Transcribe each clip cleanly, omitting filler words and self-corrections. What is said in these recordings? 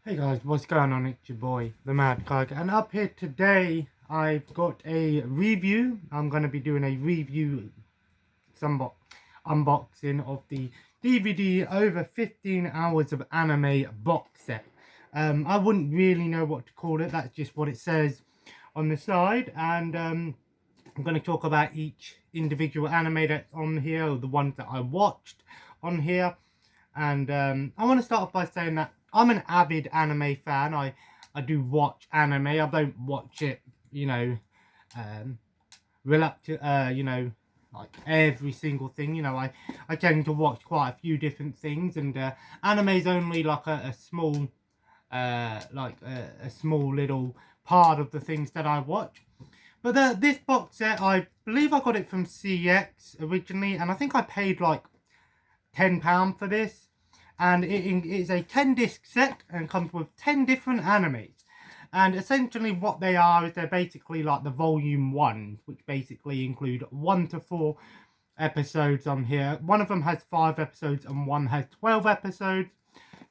Hey guys, what's going on? It's your boy, the Mad Cog, and up here today I've got a review. I'm going to be doing a review, some unboxing of the DVD over 15 hours of anime box set. I wouldn't really know what to call it, that's just what it says on the side, and I'm going to talk about each individual anime that's on here, or the ones that I watched on here. And I want to start off by saying that I'm an avid anime fan. I do watch anime. I don't watch it, um, reluctant, like every single thing. I tend to watch quite a few different things, and anime is only like a small, a small little part of the things that I watch. But this box set, I believe I got it from CX originally, and I think I paid like £10 for this, and it is a 10 disc set and comes with 10 different animes. And essentially what they are is they're basically like the volume 1s, which basically include 1 to 4 episodes on here. One of them has 5 episodes and one has 12 episodes,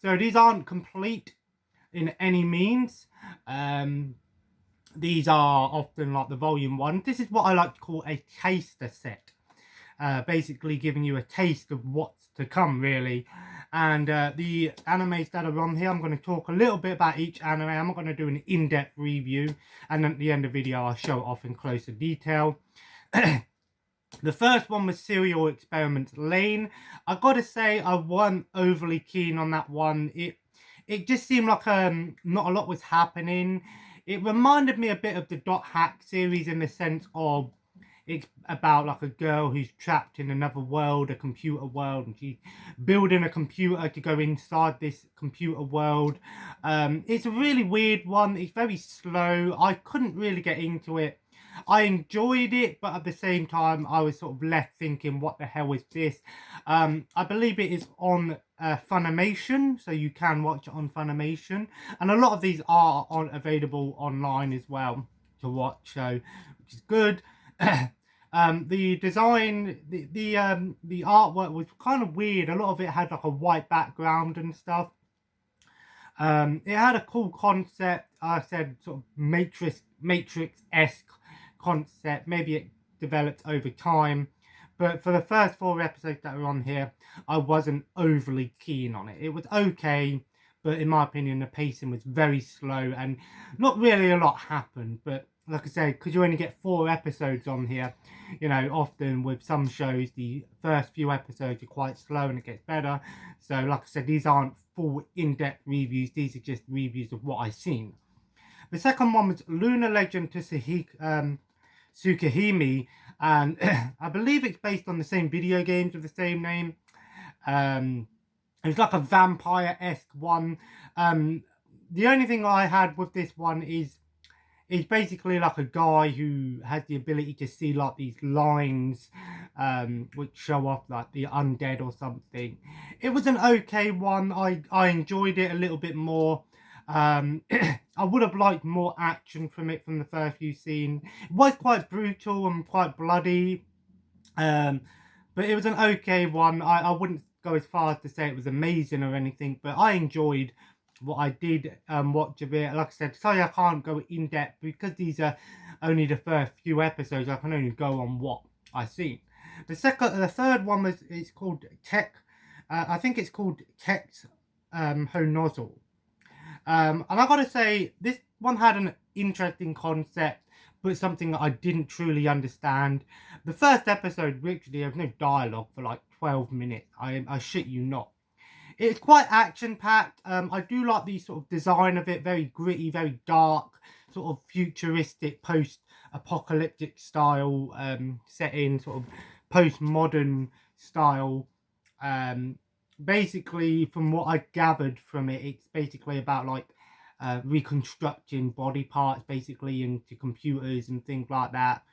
so these aren't complete in any means. These are often like the volume 1. This is what I like to call a taster set, basically giving you a taste of what's to come, really. And the animes that are on here, I'm going to talk a little bit about each anime. I'm not going to do an in-depth review, and at the end of the video I'll show it off in closer detail. The first one was Serial Experiments Lane. I've got to say I wasn't overly keen on that one. It just seemed like not a lot was happening. It reminded me a bit of the Dot Hack series in the sense of it's about like a girl who's trapped in another world, a computer world, and she's building a computer to go inside this computer world. It's a really weird one. It's very slow. I couldn't really get into it. I enjoyed it, but at the same time I was sort of left thinking, what the hell is this? I believe it is on Funimation, so you can watch it on Funimation, and a lot of these are available online as well to watch, so which is good. The design, the artwork was kind of weird. A lot of it had like a white background and stuff. It had a cool concept. I said sort of Matrix-esque concept. Maybe it developed over time, but for the first 4 episodes that are on here, I wasn't overly keen on it. It was okay, but in my opinion, the pacing was very slow and not really a lot happened. But like I said, because you only get 4 episodes on here, often with some shows, the first few episodes are quite slow and it gets better. So like I said, these aren't full in-depth reviews. These are just reviews of what I've seen. The second one was Lunar Legend to Tsukihime, and I believe it's based on the same video games of the same name. It's like a vampire-esque one. The only thing I had with this one is basically like a guy who has the ability to see like these lines, which show off like the undead or something. It was an okay one. I enjoyed it a little bit more. I would have liked more action from it from the first few scenes. It was quite brutal and quite bloody, but it was an okay one. I wouldn't go as far as to say it was amazing or anything, but I enjoyed what I did watch of it. Like I said, sorry I can't go in depth because these are only the first few episodes. I can only go on what I've seen. The third one was, it's called Tech. I think it's called Tech's Honozzle. And I gotta say, this one had an interesting concept, but something that I didn't truly understand. The first episode, literally, there was no dialogue for like 12 minutes. I shit you not. It's quite action-packed. I do like the sort of design of it, very gritty, very dark, sort of futuristic, post-apocalyptic style setting, sort of postmodern style. Basically, from what I gathered from it, it's basically about like reconstructing body parts, basically, into computers and things like that.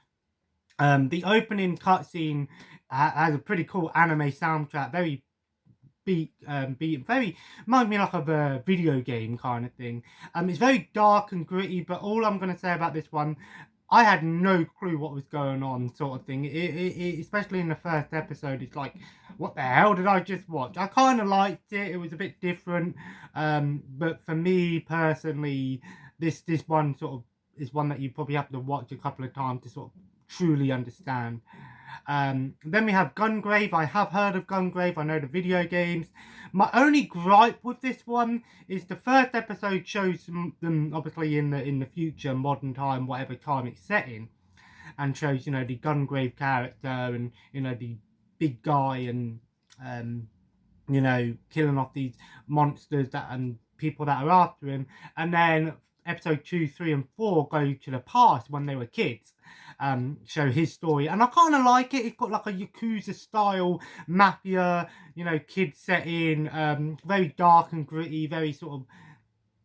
The opening cutscene has a pretty cool anime soundtrack, very beat very reminds me like of a video game kind of thing. It's very dark and gritty, but all I'm going to say about this one, I had no clue what was going on, sort of thing. Especially in the first episode, it's like, what the hell did I just watch? I kind of liked it. It was a bit different, but for me personally, this one sort of is one that you probably have to watch a couple of times to sort of truly understand. Then we have Gungrave. I have heard of Gungrave. I know the video games. My only gripe with this one is the first episode shows them obviously in the future, modern time, whatever time it's set in, and shows, you know, the Gungrave character and, you know, the big guy and you know, killing off these monsters that and people that are after him. And then episode 2, 3, and 4 go to the past when they were kids, show his story. And I kind of like it. It's got like a Yakuza style mafia, you know, kid setting, very dark and gritty, very sort of,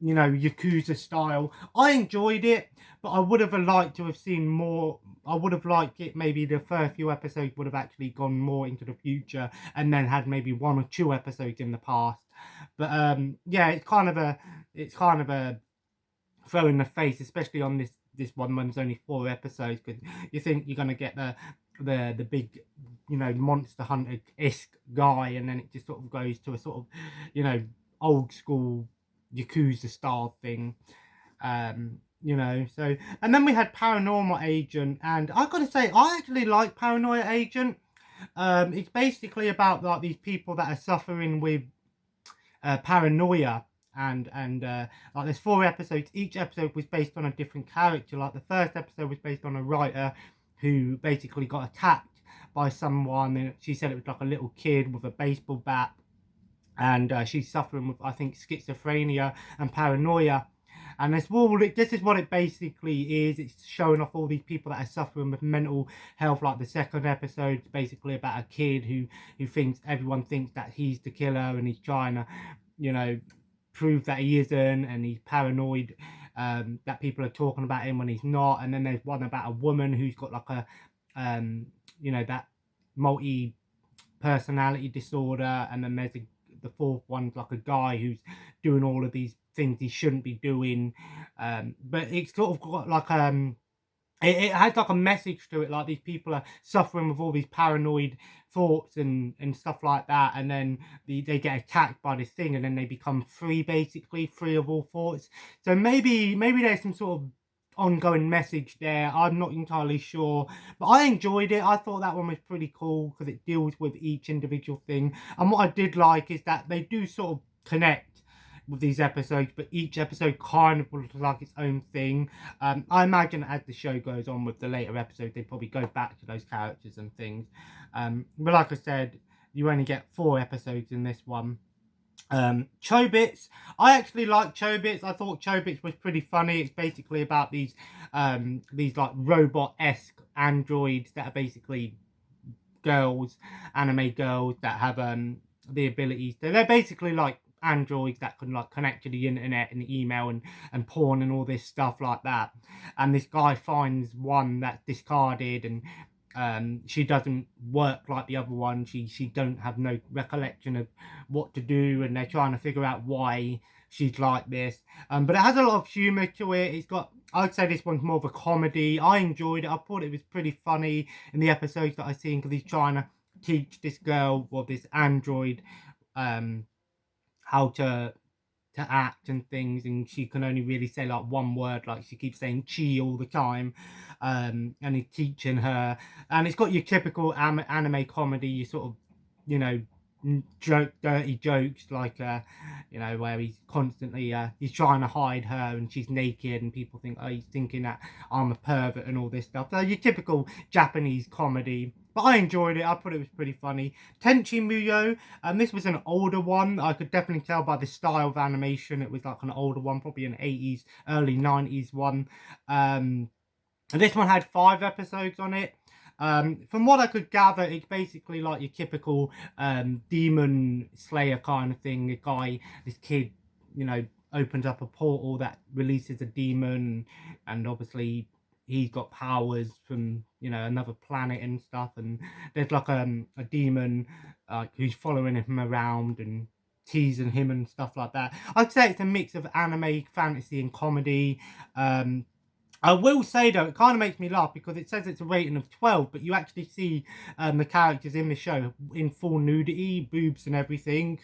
you know, Yakuza style. I enjoyed it, but I would have liked to have seen more. I would have liked it, maybe the first few episodes would have actually gone more into the future and then had maybe 1 or 2 episodes in the past. But yeah, it's kind of a throw in the face, especially on this one when there's only 4 episodes, because you think you're gonna get the big, you know, monster hunter-esque guy, and then it just sort of goes to a sort of, you know, old school Yakuza style thing. You know, so, and then we had Paranormal Agent, and I gotta say, I actually like Paranoia Agent. It's basically about like these people that are suffering with paranoia, and like there's 4 episodes. Each episode was based on a different character. Like the first episode was based on a writer who basically got attacked by someone, and she said it was like a little kid with a baseball bat, and she's suffering with, I think, schizophrenia and paranoia. And this is what it basically is. It's showing off all these people that are suffering with mental health. Like the second episode is basically about a kid who thinks everyone thinks that he's the killer, and he's trying to, you know, prove that he isn't, and he's paranoid that people are talking about him when he's not. And then there's one about a woman who's got like a you know, that multi personality disorder. And then there's the 4th one's like a guy who's doing all of these things he shouldn't be doing, but it's sort of got like it has like a message to it, like these people are suffering with all these paranoid thoughts and stuff like that, and then they get attacked by this thing, and then they become free, basically free of all thoughts. So maybe there's some sort of ongoing message there. I'm not entirely sure, but I enjoyed it. I thought that one was pretty cool because it deals with each individual thing. And what I did like is that they do sort of connect with these episodes, but each episode kind of looks like its own thing. I imagine as the show goes on with the later episodes, they probably go back to those characters and things. But like I said, you only get 4 episodes in this one. Chobits. I actually like Chobits. I thought Chobits was pretty funny. It's basically about these like robot-esque androids that are basically girls, anime girls that have the abilities. They're basically like androids that can like connect to the internet and email and porn and all this stuff like that. And this guy finds one that's discarded, and she doesn't work like the other one. She don't have no recollection of what to do, and they're trying to figure out why she's like this. But it has a lot of humour to it. It's got, I'd say this one's more of a comedy. I enjoyed it. I thought it was pretty funny in the episodes that I've seen, because he's trying to teach this girl, or this android, how to act and things, and she can only really say like one word, like she keeps saying chi all the time, and he's teaching her. And it's got your typical anime comedy, you sort of, you know, dirty jokes, like you know, where he's constantly he's trying to hide her and she's naked, and people think, oh, he's thinking that I'm a pervert and all this stuff. So your typical Japanese comedy. But I enjoyed it. I thought it was pretty funny. Tenchi Muyo, this was an older one. I could definitely tell by the style of animation. It was like an older one, probably an 80s, early 90s one. And this one had 5 episodes on it. From what I could gather, it's basically like your typical demon slayer kind of thing. A guy, this kid, you know, opens up a portal that releases a demon, and obviously he's got powers from, you know, another planet and stuff. And there's like a demon who's following him around and teasing him and stuff like that. I'd say it's a mix of anime, fantasy, and comedy. I will say though, it kind of makes me laugh because it says it's a rating of 12, but you actually see the characters in the show in full nudity, boobs and everything,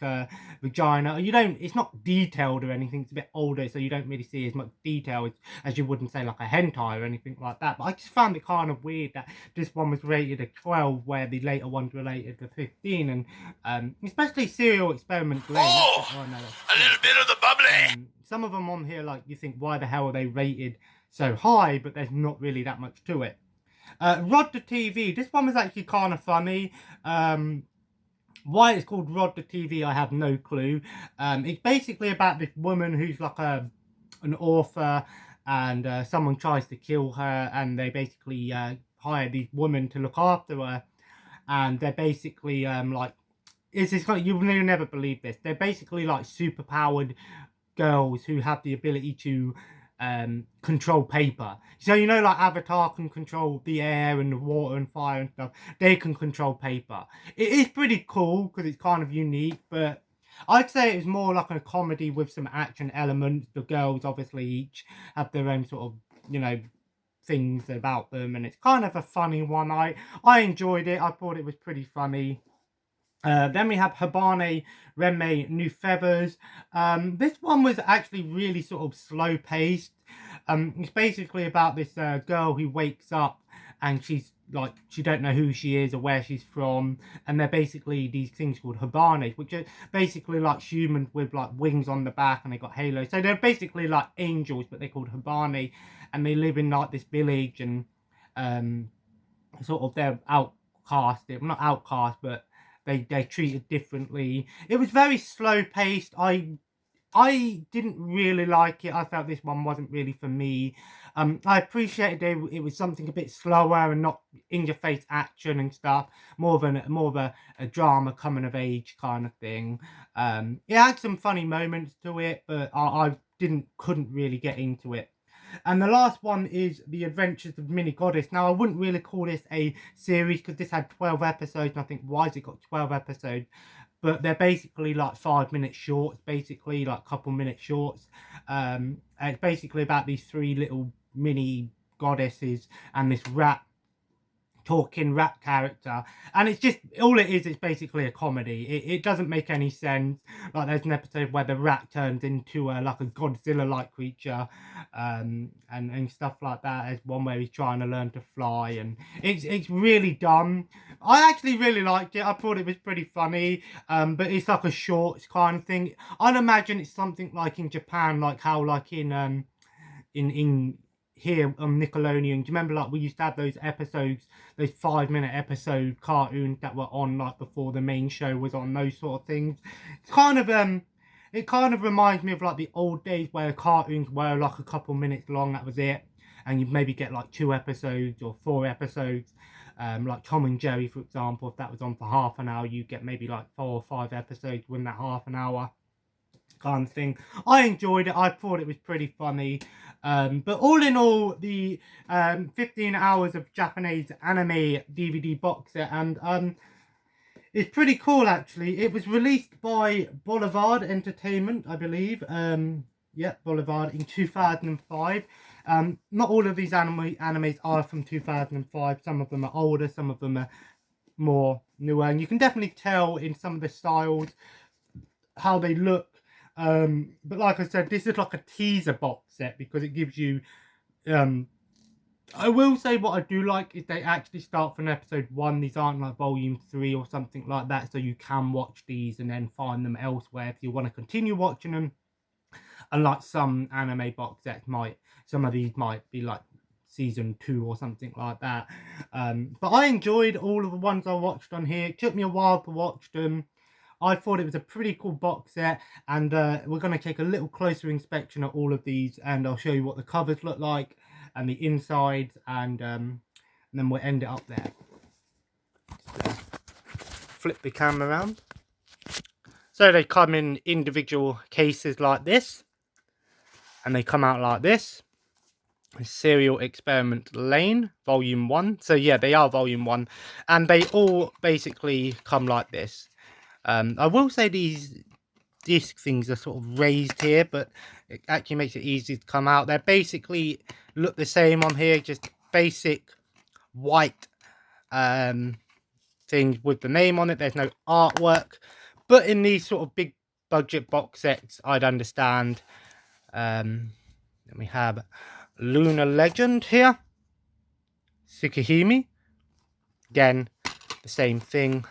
vagina. You don't, it's not detailed or anything. It's a bit older, so you don't really see as much detail as you would in, say, like a hentai or anything like that. But I just found it kind of weird that this one was rated a 12, where the later ones were rated to 15, and especially Serial Experiment Lane. Oh, a little bit of the bubbly. Some of them on here, like, you think, why the hell are they rated so high? But there's not really that much to it. Rod the TV. This one was actually kind of funny. Why it's called Rod the TV, I have no clue. It's basically about this woman who's like an author, and someone tries to kill her, and they basically hire these women to look after her, and they're basically like, it's like, you'll never believe this. They're basically like super powered girls who have the ability to control paper. So, you know, like Avatar can control the air and the water and fire and stuff. They can control paper. It is pretty cool because it's kind of unique, but I'd say it was more like a comedy with some action elements. The girls obviously each have their own sort of, you know, things about them, and it's kind of a funny one. I enjoyed it. I thought it was pretty funny. Then we have Habane Renmei New Feathers. This one was actually really sort of slow paced. It's basically about this girl who wakes up and she's like, she don't know who she is or where she's from, and they're basically these things called Habanes, which are basically like humans with like wings on the back, and they got halos. So they're basically like angels, but they're called Habane, and they live in like this village, and sort of they're outcast. Well, not outcast, but they're treated differently. It was very slow paced. I didn't really like it. I felt this one wasn't really for me. I appreciated it was something a bit slower and not in your face action and stuff. More of a drama coming of age kind of thing. It had some funny moments to it, but I couldn't really get into it. And the last one is The Adventures of Mini Goddess. Now, I wouldn't really call this a series because this had 12 episodes. And I think, why has it got 12 episodes? But they're basically like 5-minute shorts, basically like couple-minute shorts. And it's basically about these 3 little mini goddesses and this talking rap character, and it's just, all it is basically a comedy. It doesn't make any sense. Like, there's an episode where the rat turns into like a Godzilla like creature, and stuff like that. There's one where he's trying to learn to fly, and it's really dumb. I actually really liked it. I thought it was pretty funny, but it's like a shorts kind of thing. I'd imagine it's something like in Japan, like how like in here on Nickelodeon. Do you remember, like, we used to have those episodes, those 5-minute episode cartoons that were on like before the main show was on, those sort of things? It's kind of it kind of reminds me of like the old days where cartoons were like a couple minutes long, that was it, and you'd maybe get like 2 episodes or 4 episodes. Like Tom and Jerry, for example, if that was on for half an hour, you get maybe like 4 or 5 episodes within that half an hour kind of thing. I enjoyed it. I thought it was pretty funny. But all in all, the 15 hours of Japanese anime DVD box set, and it's pretty cool actually. It was released by Boulevard Entertainment, I believe. Yeah, Boulevard, in 2005. Not all of these animes are from 2005. Some of them are older, some of them are more newer, and you can definitely tell in some of the styles how they look. But like I said, this is like a teaser box set because it gives you I will say what I do like is they actually start from episode 1. These aren't like volume 3 or something like that, so you can watch these and then find them elsewhere if you want to continue watching them. And like some anime box sets some of these might be like season 2 or something like that. But I enjoyed all of the ones I watched on here. It took me a while to watch them. I thought it was a pretty cool box set, and we're going to take a little closer inspection at all of these, and I'll show you what the covers look like and the insides, and then we'll end it up there. Just, flip the camera around. So they come in individual cases like this, and they come out like this. Serial Experiment Lane, Volume 1. So yeah, they are Volume 1, and they all basically come like this. I will say these disc things are sort of raised here, but it actually makes it easy to come out. They basically look the same on here, just basic white things with the name on it. There's no artwork, but in these sort of big budget box sets, I'd understand. Then we have Lunar Legend here, Tsukihime, again the same thing.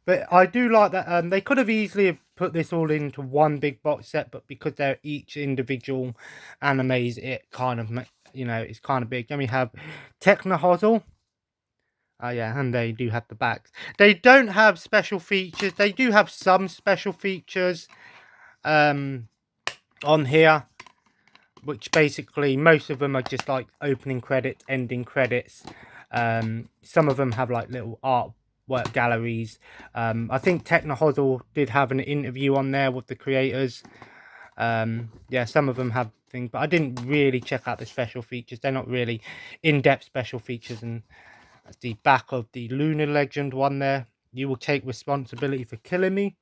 But I do like that they could have easily put this all into one big box set, but because they're each individual animes, it kind of, you know, it's kind of big. Then we have Technohozzel. Oh yeah, and they do have the backs. They don't have special features. They do have some special features on here, which basically most of them are just like opening credits, ending credits. Some of them have like little artwork galleries. I think Technohozzel did have an interview on there with the creators. Yeah, some of them have things, but I didn't really check out the special features. They're not really in-depth special features. And that's the back of the Lunar Legend one there. You will take responsibility for killing me.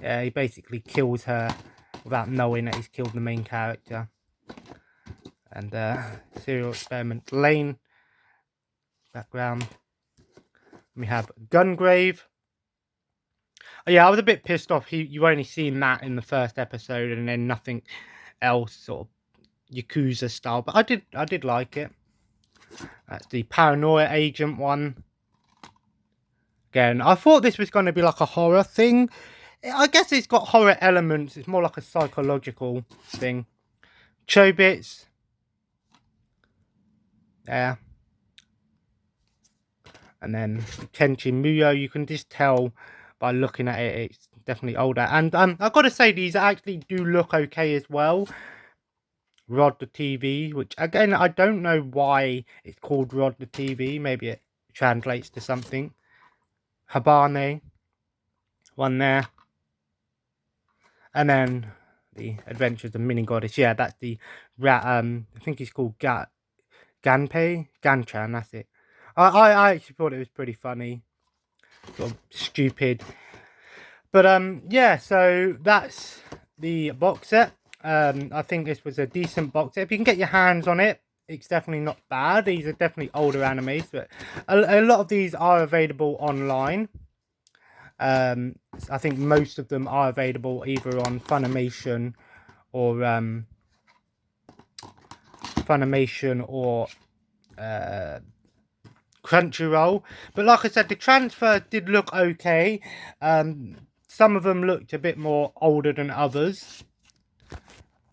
Yeah, he basically kills her without knowing that he's killed the main character. And Serial Experiment Lane background. We have Gungrave. Oh, yeah, I was a bit pissed off. You only seen that in the first episode, and then nothing else, sort of Yakuza style. But I did like it. That's the Paranoia Agent one. Again, I thought this was going to be like a horror thing. I guess it's got horror elements. It's more like a psychological thing. Chobits. Yeah. And then Kenshin Muyo, you can just tell by looking at it, it's definitely older. And I've got to say, these actually do look okay as well. Rod the TV, which again, I don't know why it's called Rod the TV. Maybe it translates to something. Habane, one there. And then the Adventures of Mini Goddess. Yeah, that's the I think he's called Ganchan, that's it. I actually thought it was pretty funny. Sort of stupid. But yeah, so that's the box set. I think this was a decent box set. If you can get your hands on it, it's definitely not bad. These are definitely older animes, but a lot of these are available online. I think most of them are available either on Funimation or Crunchyroll. But like I said, the transfer did look okay. Some of them looked a bit more older than others.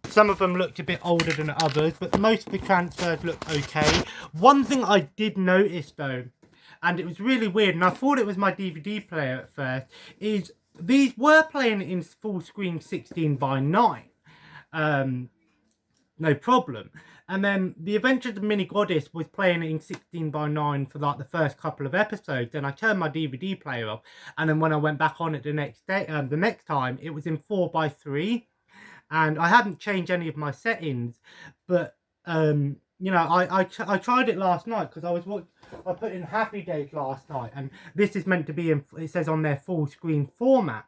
Some of them looked a bit older than others, but most of the transfers looked okay. One thing I did notice though, and it was really weird, and I thought it was my DVD player at first, is these were playing in full screen 16:9. No problem. And then the Adventures of Mini Goddess was playing it in 16:9 for like the first couple of episodes. Then I turned my DVD player off, and then when I went back on it the next day, the next time, it was in 4:3. And I hadn't changed any of my settings, but you know, I tried it last night because I put in Happy Days last night, and this is meant to be in, it says on their full screen format.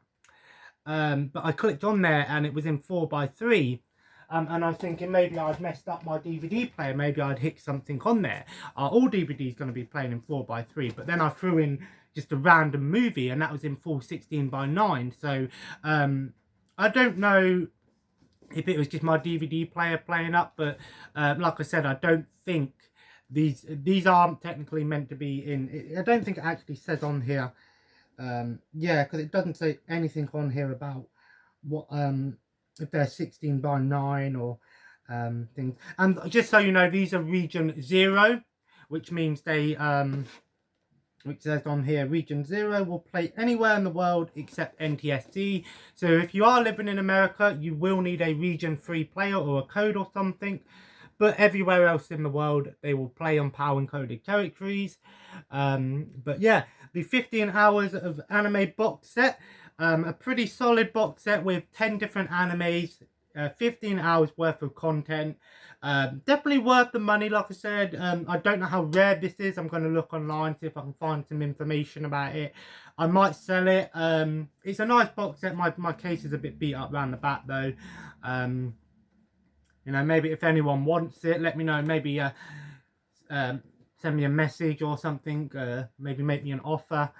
But I clicked on there and it was in 4:3. And I was thinking maybe I'd messed up my DVD player, maybe I'd hit something on there. All DVDs going to be playing in 4:3, but then I threw in just a random movie and that was in full 16:9. So I don't know if it was just my DVD player playing up, but like I said, I don't think these aren't technically meant to be in. I don't think it actually says on here. Yeah, because it doesn't say anything on here about what if they're 16:9 or things. And just so you know, these are region 0, which means they which says on here, region 0 will play anywhere in the world except NTSC. So if you are living in America, you will need a region 3 player or a code or something. But everywhere else in the world, they will play on PAL encoded territories. But yeah, the 15 hours of anime box set. A pretty solid box set with 10 different animes 15 hours worth of content. Definitely worth the money, like I said. I don't know how rare this is. I'm going to look online, see if I can find some information about it. I might sell it. It's a nice box set. My case is a bit beat up around the back though. You know, maybe if anyone wants it, let me know. Maybe send me a message or something. Maybe make me an offer.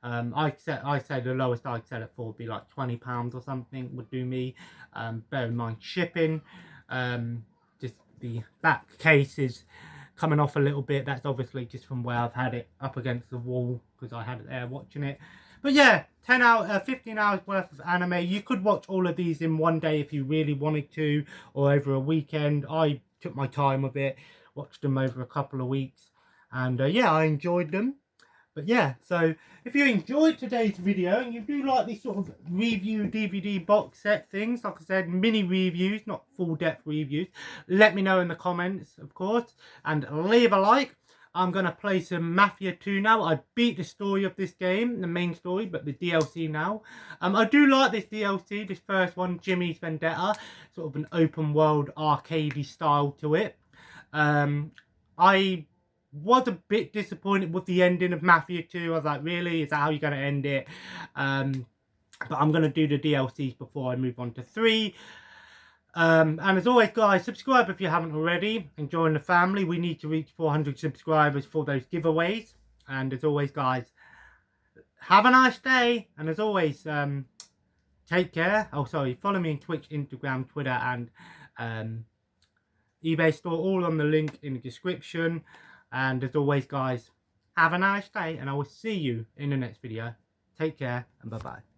I say the lowest I'd sell it for would be like £20 or something would do me. Bear in mind shipping. Just the back case is coming off a little bit. That's obviously just from where I've had it up against the wall because I had it there watching it. But yeah, 15 hours worth of anime. You could watch all of these in one day if you really wanted to, or over a weekend. I took my time with it, watched them over a couple of weeks, and yeah, I enjoyed them. But yeah, so if you enjoyed today's video and you do like these sort of review DVD box set things, like I said, mini reviews, not full depth reviews, let me know in the comments, of course, and leave a like. I'm going to play some Mafia 2 now. I beat the story of this game, the main story, but the DLC now. I do like this DLC, this first one, Jimmy's Vendetta, sort of an open world arcadey style to it. I was a bit disappointed with the ending of Mafia 2. I was like, really? Is that how you're going to end it? But I'm going to do the DLCs before I move on to 3. And as always, guys, subscribe if you haven't already and join the family. We need to reach 400 subscribers for those giveaways. And as always, guys, have a nice day. And as always, take care. Oh, sorry, follow me on Twitch, Instagram, Twitter, and eBay store, all on the link in the description. And as always, guys, have a nice day, and I will see you in the next video. Take care, and bye-bye.